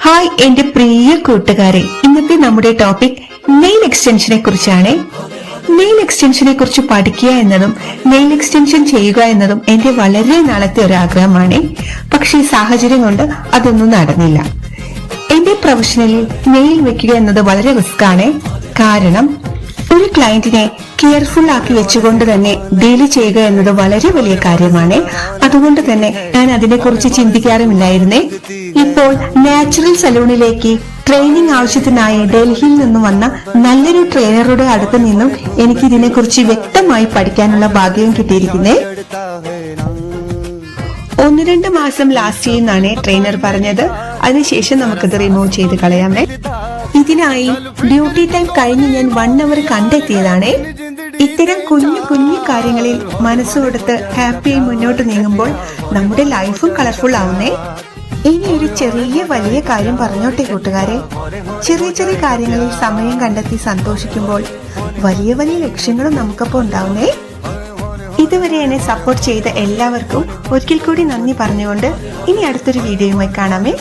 Hi എന്റെ പ്രിയ കൂട്ടുകാരെ, ഇന്നത്തെ നമ്മുടെ ടോപ്പിക് നെയിൽ എക്സ്റ്റൻഷനെ കുറിച്ചാണ്. നെയിൽ എക്സ്റ്റൻഷനെ കുറിച്ച് പഠിക്കുക എന്നതും നെയിൽ എക്സ്റ്റൻഷൻ ചെയ്യുക എന്നതും എന്റെ വളരെ നാളത്തെ ഒരു ആഗ്രഹമാണ്. പക്ഷേ സാഹചര്യം കൊണ്ട് അതൊന്നും നടന്നില്ല. എന്റെ പ്രൊഫഷണലിൽ നെയിൽ വെക്കുക എന്നത് വളരെ റിസ്ക് ആണ്. കാരണം ഒരു ക്ലയന്റിനെ കെയർഫുൾ ആക്കി വെച്ചുകൊണ്ട് തന്നെ ഡീൽ ചെയ്യുക എന്നത് വളരെ വലിയ കാര്യമാണ്. അതുകൊണ്ട് തന്നെ ഞാൻ അതിനെക്കുറിച്ച് ചിന്തിക്കാറുമില്ലായിരുന്നേ. ഇപ്പോൾ നാച്ചുറൽ സലൂണിലേക്ക് ട്രെയിനിങ് ആവശ്യത്തിനായി ഡൽഹിയിൽ നിന്നും വന്ന നല്ലൊരു ട്രെയിനറുടെ അടുത്ത് നിന്നും എനിക്ക് ഇതിനെക്കുറിച്ച് വ്യക്തമായി പഠിക്കാനുള്ള ഭാഗ്യം കിട്ടിയിരിക്കുന്നേ. 1-2 മാസം ലാസ്റ്റ് ചെയ്യുന്നാണ് ട്രെയിനർ പറഞ്ഞത്. അതിനുശേഷം നമുക്കത് റിമൂവ് ചെയ്ത് കളയാമേ. ഇതിനായി ഡ്യൂട്ടി ടൈം കഴിഞ്ഞ് ഞാൻ 1 അവർ കണ്ടെത്തിയതാണ്. ഇത്തരം കുഞ്ഞു കുഞ്ഞു കാര്യങ്ങളിൽ മനസ്സ് കൊടുത്ത് ഹാപ്പിയായി മുന്നോട്ട് നീങ്ങുമ്പോൾ നമ്മുടെ ലൈഫും കളർഫുൾ ആവുന്നേ. ഇനി ഒരു ചെറിയ വലിയ കാര്യം പറഞ്ഞോട്ടെ കൂട്ടുകാരെ. ചെറിയ ചെറിയ കാര്യങ്ങളിൽ സമയം കണ്ടെത്തി സന്തോഷിക്കുമ്പോൾ വലിയ വലിയ ലക്ഷ്യങ്ങളും നമുക്കപ്പോൾ ഉണ്ടാവുന്നേ. ഇതുവരെ എന്നെ സപ്പോർട്ട് ചെയ്ത എല്ലാവർക്കും ഒരിക്കൽ കൂടി നന്ദി പറഞ്ഞുകൊണ്ട് ഇനി അടുത്തൊരു വീഡിയോയുമായി കാണാമേ.